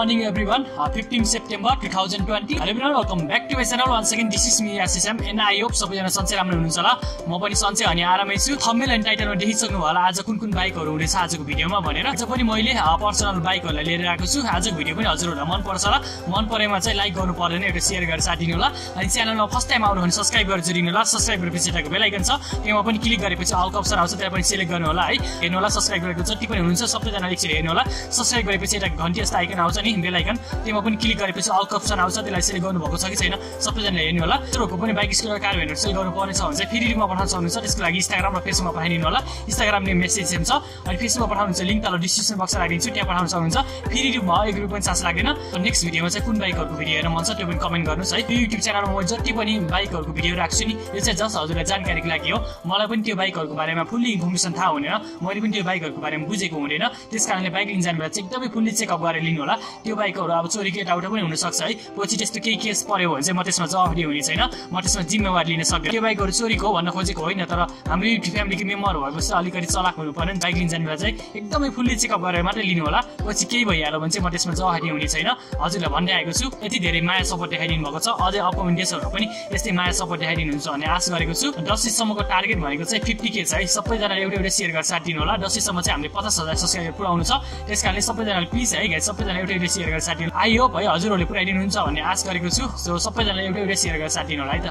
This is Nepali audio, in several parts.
morning everyone. 15 September 2020. Hello everyone, welcome back to my channel. Once again this is me SSM and I hope सबैजना सन्चै राम्रो हुनुहुन्छ होला। म पनि सन्चै अनि आरामै छु। थम्बनेल एन्ड टाइटलमा देखिसक्नु होला आज कुन बाइकहरु हुनेछ आजको भिडियोमा भनेर। आज पनि मैले पर्सनल बाइकहरुलाई लिएर आएको छु। आजको भिडियो पनि हजुरहरुलाई मन पर्छ होला। मन परेमा चाहिँ लाइक गर्नु पर्दैन, एउटा शेयर गरेर साथ दिनु होला। अनि च्यानलमा फर्स्ट टाइम आउनु भने सब्स्क्राइब गरेर जोडिनु होला। सब्स्क्राइब गरेपछि यताको बेल आइकन छ, त्यसमा पनि क्लिक गरेपछि अल अप्सन आउँछ, त्यहाँ पनि सिलेक्ट गर्नु होला है। हेर्नु होला सब्स्क्राइब गरेको जति पनि हुनुहुन्छ सबैजना एकचोटी हेर्नु होला। सब्स्क्राइब गरेपछि यता घण्टी जस्तो आइकन आउँछ नि बेल आइकन, त्यसमा पनि क्लिक गरेपछि अल अप्सन आउँछ, त्यसलाई सिलेक्ट गर्नु भएको छ कि छैन सबैजनाले हेर्नु होला। हजुरहरुको पनि bike scooter car vendor sell गर्नु पर्ने छ भने चाहिँ फ्री लिंकमा पठाउन सक्नुहुन्छ। त्यसको लागि इन्स्टाग्राम र फेसबुकमा पठाइदिनु होला। इन्स्टाग्रामले मेसेज सेम छ अनि फेसबुकमा पठाउनुहुन्छ लिंक तल डिस्क्रिप्सन बक्समा राखिदिन्छु, त्यहाँ पठाउन सक्नुहुन्छ। फ्री लिंकमा एक रुपैयाँ पनि चार्ज लाग्दैन। नेक्स्ट भिडियोमा चाहिँ कुन बाइकहरुको भिडियो हेर्न मन छ त्यो पनि कमेन्ट गर्नुस् है। यो युट्युब च्यानलमा म जति पनि बाइकहरुको भिडियो राख्छु नि यो चाहिँ जस्ट हजुरलाई जानकारीको लागि हो। मलाई पनि त्यो बाइकहरुको बारेमा फुल्ली इन्फर्मेसन थाहा हुँदैन, मैले पनि त्यो बाइकहरुको बारेमा बुझेको हुँदैन। त्यसकारणले बाइक लिन जानु बेला चाहिँ एकदमै फुल्ली चेकअप गरेर लिनु होला। त्यो बाइकहरु अब चोरी केटाउटा पनि हुन सक्छ है। पछि त्यस्तो केही केस पर्यो भने चाहिँ म त्यसमा जवाफदेही हुने छैन, म त्यसमा जिम्मेवारी लिन सक्दिन। त्यो बाइकहरु चोरीको हो भन्न खोजेको होइन, तर हाम्रो युट्युब फ्यामिलीको मेम्बर भएपछि अलिकति चलाक हुनु पर्यो नि। बाइक लिन जानु बेला चाहिँ एकदमै फुल्ली चेकअप गरेर मात्रै लिनु होला। पछि केही भइहाल्यो भने चाहिँ म त्यसमा जवाफदेही हुने छैन। हजुरलाई भन्दै आएको छु। यति धेरै माया सपोर्ट देखाइदिनु भएको छ, अझै अपकमिङ डेजहरुमा पनि यस्तै माया सपोर्ट देखाइदिनुहुन्छ भन्ने आशा गरेको छु। 10 सम्मको टार्गेट भनेको चाहिँ 50k छ है। सबैजनाले एउटा शेयर गरेर साथ दिनु होला। 10 सम्म चाहिँ हामीले 50,000 सब्स्क्राइबर पुराउनु छ। त्यसकारणले सबैजनाले प्लिज है गाइस, सबैजना एउटा शेयर गरेर साथ दिनु। आई होप है हजुरहरुले पुराइदिनुहुन्छ भन्ने आशा गरेको छु। सो सबैजनाले एउटा शेयर गरेर साथ दिनु होला है त।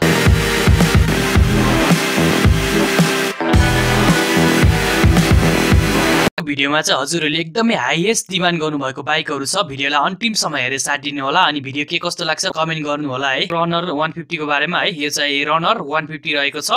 भिडियोमा चाहिँ हजुरहरुले एकदमै हाईएस्ट डिमान्ड गर्नुभएको बाइकहरु छ। भिडियोलाई अन्तिमसम्म हेरेर साथ दिनु होला अनि भिडियो के कस्तो लाग्छ कमेन्ट गर्नु होला है। रनर 150 को बारेमा है, यो चाहिँ रनर 150 रहेको छ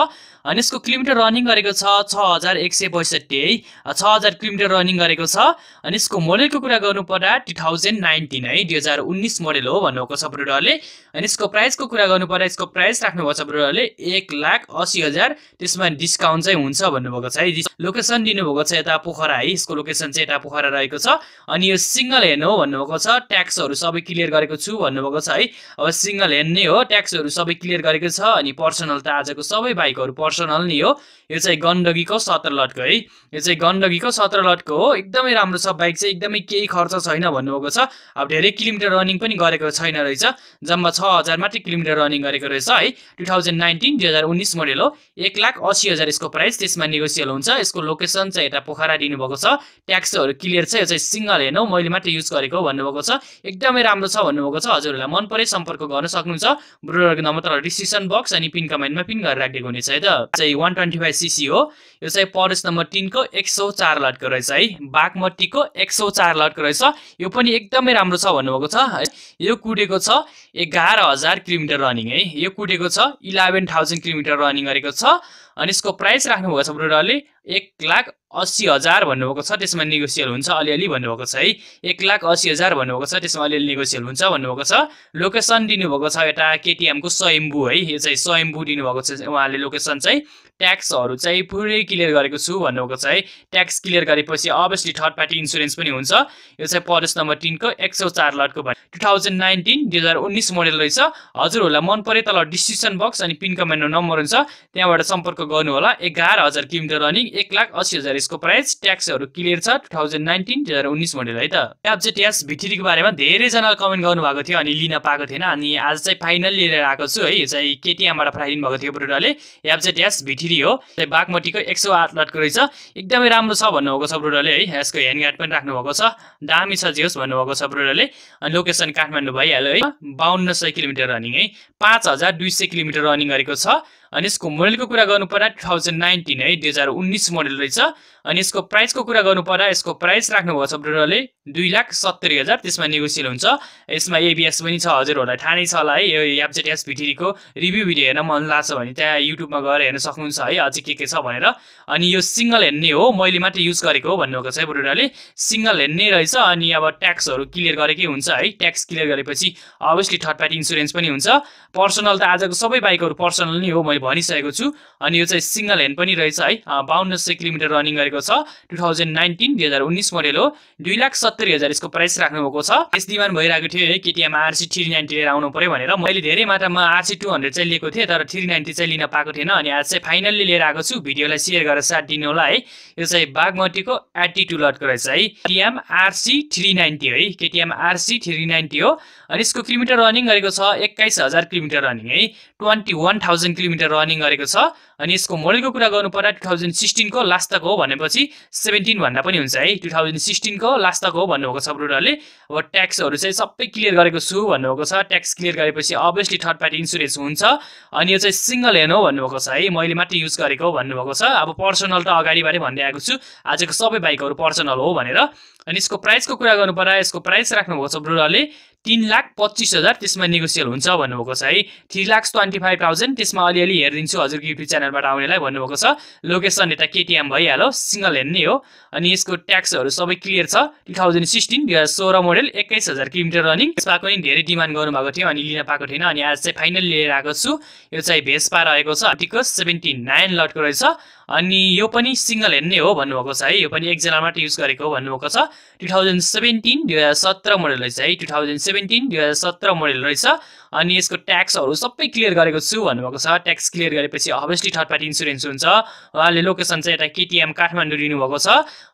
अनि यसको किलोमिटर रनिङ गरेको छ 6162 है। 6000 किलोमिटर रनिङ गरेको छ अनि यसको मोडलको कुरा गर्नु पर्दा 2019 है, 2019 मोडल हो भन्नुभएको छ ब्रोडरले। अनि यसको प्राइसको कुरा गर्नु पर्दा यसको प्राइस राख्नु भएको छ ब्रोडरले 1,80,000, त्यसमा डिस्काउन्ट चाहिँ हुन्छ भन्नुभएको छ है। लोकेसन दिनुभएको छ यता पोखरा है, यसको लोकेसन चाहिँ यता पोखरा रहेको छ अनि यो सिंगल ह्यान्ड हो भन्नुभएको छ। ट्याक्सहरु सबै क्लियर गरेको छु भन्नुभएको छ है। अब सिंगल ह्यान्ड नै हो, ट्याक्सहरु सबै क्लियर गरेको छ अनि पर्सनल त आजको सबै बाइकहरु पर्सनल नै हो। यो चाहिँ गण्डकीको 17 लटको है, यो चाहिँ गण्डकीको 17 लटको हो। एकदमै राम्रो छ बाइक चाहिँ, एकदमै केही खर्च छैन भन्नुभएको छ। अब धेरै किलोमिटर रनिङ पनि गरेको छैन रहेछ, जम्मा 6000 मात्रै किलोमिटर रनिङ गरेको रहेछ है। 2019 2019 मोडल हो। 1,80,000 यसको प्राइस, त्यसमा नेगोसिएबल हुन्छ। यसको लोकेसन चाहिँ यता पोखरा दिनुभएको छ। ट्याक्सहरु क्लियर छ। यो चाहिँ सिंगल ह्यान्ड हो, मैले मात्रै युज गरेको भन्नुभएको छ। एकदमै राम्रो छ भन्नुभएको छ। हजुरहरुलाई मन परे सम्पर्क गर्न सक्नुहुन्छ। ब्रोडरको नम्बर तल डिस्क्रिप्सन बक्स अनि पिन कमेन्टमा पिन गरेर राखिदिएको हुनेछ है त। चाहिँ 125cc हो। यो चाहिँ परेस नम्बर 3 को 104 लटको रहेछ है। बागमतीको 104 लटको रहेछ। यो पनि एकदमै राम्रो छ भन्नुभएको छ। यो कुडेको छ 11000 किलोमिटर रनिङ है। यो कुडेको छ 11000 किलोमिटर रनिङ गरेको छ अनि यसको प्राइस राख्नु भएको छ ब्रोडरले 1,80,000 भन्नुभएको छ। त्यसमा नेगोसिएबल हुन्छ अलिअलि भन्नुभएको छ है। 1,80,000 भन्नुभएको छ, त्यसमा अलिअलि नेगोसिएबल हुन्छ भन्नुभएको छ। लोकेसन दिनुभएको छ यता केटीएम को स्वयम्भू है। यो चाहिँ स्वयम्भू दिनुभएको छ उहाँले लोकेसन चाहिँ। ट्याक्सहरु चाहिँ पुरै क्लियर गरेको छु भन्नुभएको छ है। ट्याक्स क्लियर गरेपछि अभियसली थर्ड पार्टी इन्स्योरेन्स पनि हुन्छ। यो चाहिँ परेस नम्बर 3 को 104 लटको 2019 2019 मोडल रहेछ। हजुरहरुलाई मन परे तल डिस्क्रिप्सन बक्स अनि पिन कमेन्टमा नम्बर हुन्छ, त्यहाँबाट सम्पर्क गर्नु होला। 11000 किलोमिटर रनिङ, 1,80,000 यसको प्राइस। ट्याक्सहरु क्लियर छ। 2019 2019 मोडल है त। एफजेडएस V3 को बारेमा धेरै जनाले कमेन्ट गर्नु भएको थियो अनि लिन पाएको थिएन अनि आज चाहिँ फाइनल लिएर आएको छु है। यो चाहिँ केटीएम बाट पठाइदिनु भएको थियो ब्रोडरले। एफजेडएस V3 हो। चाहिँ बागमतीको 108 लटको रहेछ। एकदमै राम्रो छ भन्नुभएको छ ब्रोडरले है। यसको ह्यान्ड गार्ड पनि राख्नु भएको छ, दामी छ जेहोस् भन्नुभएको छ ब्रोडरले। अनि लोकेसन काठमाडौँ भइहाल्यो है। 5200 किलोमिटर रनिङ है। 5200 किलोमिटर रनिङ गरेको छ अनि यसको मोडलको कुरा गर्नु पर्दा 2019 है, 2019 मोडल रहेछ। अनि यसको प्राइसको कुरा गर्नु पर्दा यसको प्राइस राख्नु भएको छ ब्रोडरले 2,70,000, त्यसमा नेगोसिएबल हुन्छ। यसमा एबीएस पनि छ, हजुरहरुलाई थाहा नै छ होला है। यो एफजेडएस V3 को रिभ्यू भिडियो हेर्न मन लाग्छ भने त्यहाँ युट्युबमा गएर हेर्न सक्नुहुन्छ है अझै के छ भनेर। अनि यो सिंगल ह्यान्ड नै हो, मैले मात्रै युज गरेको हो भन्नुभएको छ ब्रोडरले। सिंगल ह्यान्ड नै रहेछ अनि अब ट्याक्सहरु क्लियर गरेकै हुन्छ है। ट्याक्स क्लियर गरेपछि अभियसली थर्ड पार्टी इन्स्योरेन्स पनि हुन्छ। पर्सनल त आजको सबै बाइकहरु पर्सनल नै हो मैले भनिसकेको छु। अनि यो चाहिँ सिंगल ह्यान्ड पनि रहेछ है। 5200 किलोमिटर रनिङ गरेको छ। 2019 मोडल हो। 2,70,000 यसको प्राइस राख्नु भएको छ। यस डिमान्ड भइरहेको थियो है KTM RC 390 लिएर आउनु पर्यो भनेर। मैले धेरै मात्रामा RC 200 चाहिँ लिएको थिएँ, तर 390 चाहिँ लिन पाएको थिएन। अनि आज चाहिँ फाइनल्ली लिएर आएको छु। भिडियोलाई शेयर गरेर साथ दिनु होला है। यो चाहिँ बागमतीको एटिट्युड लटको रहेछ है। KTM RC 390 है। KTM RC 390 हो। अनि यसको किलोमिटर रनिङ गरेको छ 21,000 किलोमिटर रनिङ है। 21,000 किलोमिटर रनिङ गरेको छ। अनि यसको मोडलको कुरा गर्नु पर्दा 2016 को लास्ट तक हो भनेपछि 17 भन्दा पनि हुन्छ है। 2016 को लास्ट तक हो भन्नुभएको छ ब्रोडरले। अब ट्याक्सहरू चाहिँ सबै क्लियर गरेको छु भन्नुभएको छ। ट्याक्स क्लियर गरेपछि अभियसली थर्ड पार्टी इन्स्योरेन्स हुन्छ। अनि यो चाहिँ सिंगल ह्यान्ड हो भन्नुभएको छ है। मैले मात्र युज गरेको भन्नुभएको छ। अब पर्सनल त अगाडिबाटै भन्दै आएको छु, आजको सबै बाइकहरू पर्सनल हो भनेर। अनि यसको प्राइसको कुरा गर्नु पर्दा यसको प्राइस राख्नुभएको छ ब्रोडरले 3,25,000, त्यसमा नेगोसियल हुन्छ भन्नुभएको छ है। 3,25,000 त्यसमा अलिअलि हेरिदिन्छु हजुरको युट्युब च्यानलबाट आउनेलाई भन्नुभएको छ। लोकेसन यता KTM भइहाल्यो, सिंगल ह्यान्ड नै हो। अनि यसको ट्याक्सहरू सबै क्लियर छ। 2016 मोडल 21,000 किलोमिटर रनिङ। यसमा पनि धेरै डिमान्ड गर्नुभएको थियो अनि लिन पाएको थिएन। अनि आज चाहिँ फाइनल लिएर आएको छु। यो चाहिँ भेस्पा रहेको छ। टिको 79 लटको रहेछ। अनि यो पनि सिंगल ह्यान्ड नै हो भन्नुभएको छ है। यो पनि एकजना मात्र युज गरेको हो भन्नुभएको छ। 2017 मोडल रहेछ है। 2017 मोडल रहेछ। अनि यसको ट्याक्सहरू सबै क्लियर गरेको छु भन्नुभएको छ। ट्याक्स क्लियर गरेपछि अभियसली थर्ड पार्टी इन्स्योरेन्स हुन्छ। उहाँले लोकेसन चाहिँ यता KTM काठमाडौँ दिनुभएको छ।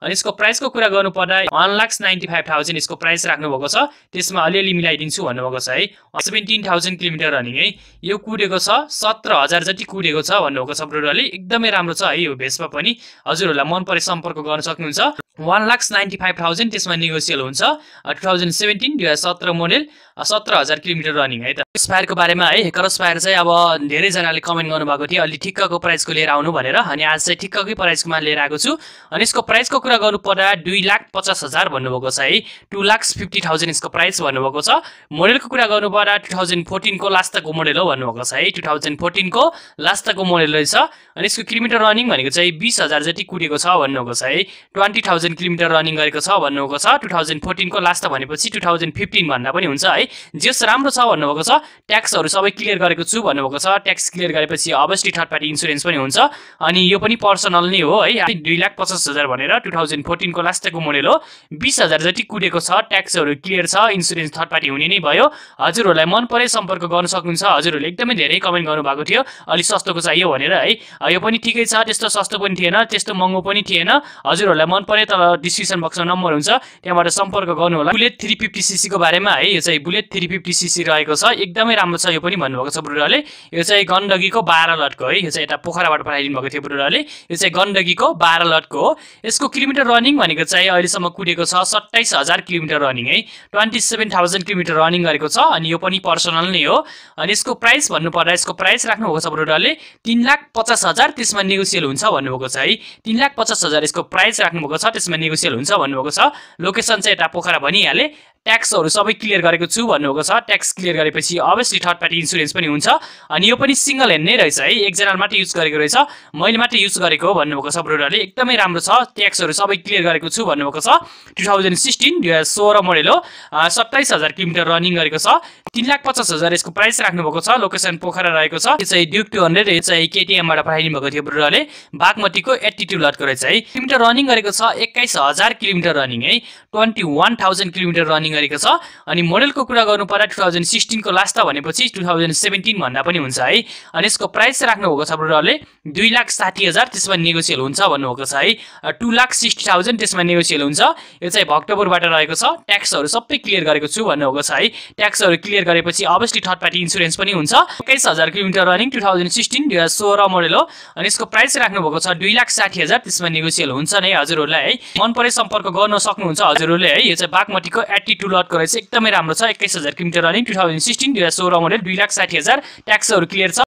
अनि यसको प्राइसको कुरा गर्नु पर्दा 1,95,000 यसको प्राइस राख्नुभएको छ। त्यसमा अलिअलि मिलाइदिन्छु भन्नुभएको छ है। 17,000 किलोमिटर रनिङ है। यो कुदेको छ 17,000 जति कुदेको छ भन्नुभएको छ ब्रोडरले। एकदमै राम्रो छ है यो भेस्पा पनि। हजुरहरूलाई मन परे सम्पर्क गर्न सक्नुहुन्छ। 1,95,000 त्यसमा नेगोसियल हुन्छ। 2017 मोडल 17,000 किलोमिटर रनिङ है। त स्पायरको बारेमा है। क्रसफायर चाहिँ अब धेरैजनाले कमेन्ट गर्नुभएको थियो अलि ठिक्कको प्राइसको लिएर आउनु भनेर। अनि आज चाहिँ ठिक्ककै प्राइसकोमा लिएर आएको छु। अनि यसको प्राइसको कुरा गर्नु पर्दा 2,50,000 भन्नुभएको छ है। 2,50,000 यसको प्राइस भन्नुभएको छ। मोडलको कुरा गर्नु पर्दा 2014 को लास्ट तकको मोडल हो भन्नुभएको छ है। 2014 को लास्ट तकको मोडल रहेछ। अनि यसको किलोमिटर रनिङ भनेको चाहिँ 20,000 जति कुदेको छ भन्नुभएको छ है। 20,000 किलोमिटर रनिङ गरेको छ भन्नुभएको छ। 2014 को लास्ट भनेपछि 2015 भन्दा पनि हुन्छ है। जस राम्रो छ भन्नुभएको छ। ट्याक्सहरू सबै क्लियर गरेको छु भन्नुभएको छ। ट्याक्स क्लियर गरेपछि अभियसली थर्ड पार्टी इन्स्योरेन्स पनि हुन्छ। अनि यो पनि पर्सनल नै हो है। 2,50,000 भनेर 2014 को लास्ट तकको मोडल हो। 20,000 जति कुदेको छ। ट्याक्सहरू क्लियर छ। इन्स्योरेन्स थर्ड पार्टी हुने नै भयो। हजुरहरूलाई मन परे सम्पर्क गर्न सक्नुहुन्छ। हजुरहरूले एकदमै धेरै कमेन्ट गर्नुभएको थियो अलि सस्तोको चाहियो भनेर है। यो पनि ठिकै छ। त्यस्तो सस्तो पनि थिएन, त्यस्तो महँगो पनि थिएन। हजुरहरूलाई मन परे तल डिस्क्रिप्सन बक्समा नम्बर हुन्छ, त्यहाँबाट सम्पर्क गर्नु होला। बुलेट 350cc को बारेमा है। यो चाहिँ बुलेट 350cc रहेको छ। एकदमै राम्रो छ यो पनि भन्नुभएको छ ब्रोडरले। यो चाहिँ गण्डकीको 12 लटको है। यो चाहिँ यता पोखराबाट पठाइदिनु भएको थियो ब्रोडरले। यो चाहिँ गण्डकीको 12 लटको हो। यसको किलोमिटर रनिङ भनेको चाहिँ अहिलेसम्म कुदेको छ 27,000 किलोमिटर रनिङ है। 27,000 किलोमिटर रनिङ गरेको छ। अनि यो पनि पर्सनल नै हो। अनि यसको प्राइस भन्नु पर्दा यसको प्राइस राख्नुभएको छ ब्रोडरले 3,50,000 त्यसमा नेगोसियल हुन्छ भन्नुभएको छ है। 3,50,000 यसको प्राइस राख्नुभएको छ। त्यसमा नेगोसियल हुन्छ भन्नुभएको छ। लोकेसन चाहिँ यता पोखरा भनिहाले। ट्याक्सहरू सबै क्लियर गरेको छु भन्नुभएको छ। ट्याक्स क्लियर गरेपछि अभियसली थर्ड पार्टी इन्स्योरेन्स पनि हुन्छ। अनि यो पनि सिंगल ह्यान्ड नै रहेछ है। एकजना मात्र युज गरेको रहेछ। मैले मात्र युज गरेको हो भन्नुभएको छ ब्रोडरले। एकदमै राम्रो छ। ट्याक्सहरू सबै क्लियर गरेको छु भन्नुभएको छ। 2016 मोडल हो। 27,000 किलोमिटर रनिङ गरेको छ। 3,50,000 यसको प्राइस राख्नुभएको छ। लोकेसन पोखरा रहेको छ। यो चाहिँ ड्युक 200 यो चाहिँ KTM बाट पठाइदिनु भएको थियो ब्रोडरले। बागमतीको एटिट्युड लटको रहेछ है। किलोमिटर रनिङ गरेको छ 21,000 किलोमिटर रनिङ है। 21,000 किलोमिटर रनिङ गरेको छ। अनि मोडलको कुरा गर्नु पर्दा 2016 को लास्ट भनेपछि 2017 भन्दा पनि हुन्छ है। अनि यसको प्राइस राख्नुभएको छ ब्रोडरले 2,60,000 त्यसमा नेगोसियल हुन्छ भन्नुभएको छ है। 2,60,000 त्यसमा नेगोसियल हुन्छ। यो चाहिँ भक्तपुरबाट रहेको छ। ट्याक्सहरू सबै क्लियर गरेको छु भन्नुभएको छ है। ट्याक्सहरू क्लियर गरेपछि अभियसली थर्ड पार्टी इन्स्योरेन्स पनि हुन्छ। 21,000 किलोमिटर रनिङ 2016 मोडल हो। अनि यसको प्राइस राख्नुभएको छ 2,60,000 त्यसमा नेगोसियल हुन्छ नै हजुरहरूलाई है। मन परे सम्पर्क गर्न सक्नुहुन्छ हजुरहरूले है। यो चाहिँ बागमतीको एटिट्युड लटको रहेछ। एकदमै राम्रो छ। 21,000 किलोमिटर रनिङ 2016 मोडल 2,60,000 ट्याक्सहरू क्लियर छ।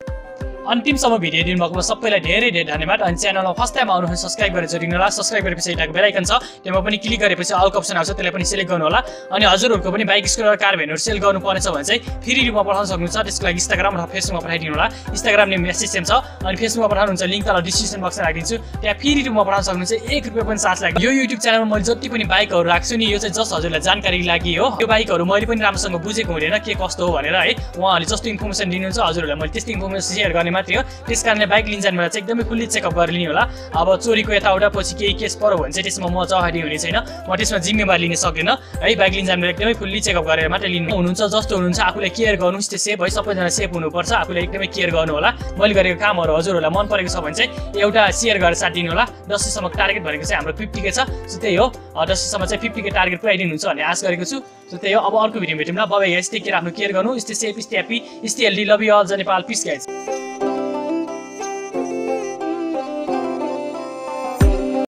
अन्तिमसम्म भिडियो दिनुभएकोमा सबैलाई धेरै धेरै धन्यवाद। अनि च्यानलमा फर्स्ट टाइम आउनुहुन्छ सब्स्क्राइब गरेर जोडिनु होला। सब्स्क्राइब गरेपछि यताको बेल आइकन छ, त्यसमा पनि क्लिक गरेपछि अलको अप्सन आउँछ, त्यसलाई पनि सिलेक्ट गर्नु होला। अनि हजुरहरूको पनि बाइक स्कुटर कार भ्यानहरू सेल गर्नुपर्नेछ भने चाहिँ फ्री रूपमा पठाउन सक्नुहुन्छ। त्यसको लागि इन्स्टाग्राम र फेसबुकमा पठाइदिनु होला। इन्स्टाग्राम नेम मेसेज सेम छ। अनि फेसबुकमा पठाउनुहुन्छ लिङ्क तल डिस्क्रिप्सन बक्समा राखिदिन्छु। त्यहाँ फ्री रूपमा पठाउन सक्नुहुन्छ। 1 रुपैयाँ पनि चार्ज लाग्दैन। यो युट्युब च्यानलमा मैले जति पनि बाइकहरू राख्छु नि यो चाहिँ जस्ट हजुरलाई जानकारीको लागि हो। यो बाइकहरू मैले पनि राम्रोसँग बुझेको हुँदैन के कस्तो हो भनेर है। उहाँहरूले जस्तो इन्फर्मेसन दिनुहुन्छ हजुरहरूलाई मैले त्यस्तो इन्फर्मेसन सेयर गर्ने मात्रै हो। त्यसकारणले बाइक लिन जाने बेला चाहिँ एकदमै फुल्ली चेकअप गरेर लिनु होला। अब चोरीको यताउता पछि केही केस पर्यो भने चाहिँ त्यसमा म जवाफदेही हुने छैन, म त्यसमा जिम्मेवारी लिन सक्दिनँ है। बाइक लिन जाने बेला एकदमै फुल्ली चेकअप गरेर मात्रै लिनु हुनुहुन्छ। जस्तो हुनुहुन्छ आफूलाई केयर गर्नुहोस्, त्यो सेफ है, सबैजना सेफ हुनुपर्छ, आफूलाई एकदमै केयर गर्नु होला। मैले गरेको कामहरू हजुरहरूलाई मन परेको छ भने चाहिँ एउटा सेयर गरेर साथ दिनु होला। 10 टार्गेट भनेको चाहिँ हाम्रो 50K छ, सो त्यही हो। 10 चाहिँ 50K टार्गेट पुऱ्याइदिनुहुन्छ भन्ने आश गरेको छु। सो त्यही हो। अब अर्को भिडियोमा भेटौँ ल। बाइ गाइस, टेक केयर, आफ्नो केयर गर्नु। Stay safe, stay happy, stay healthy. Love you all. जय नेपाल। Peace guys.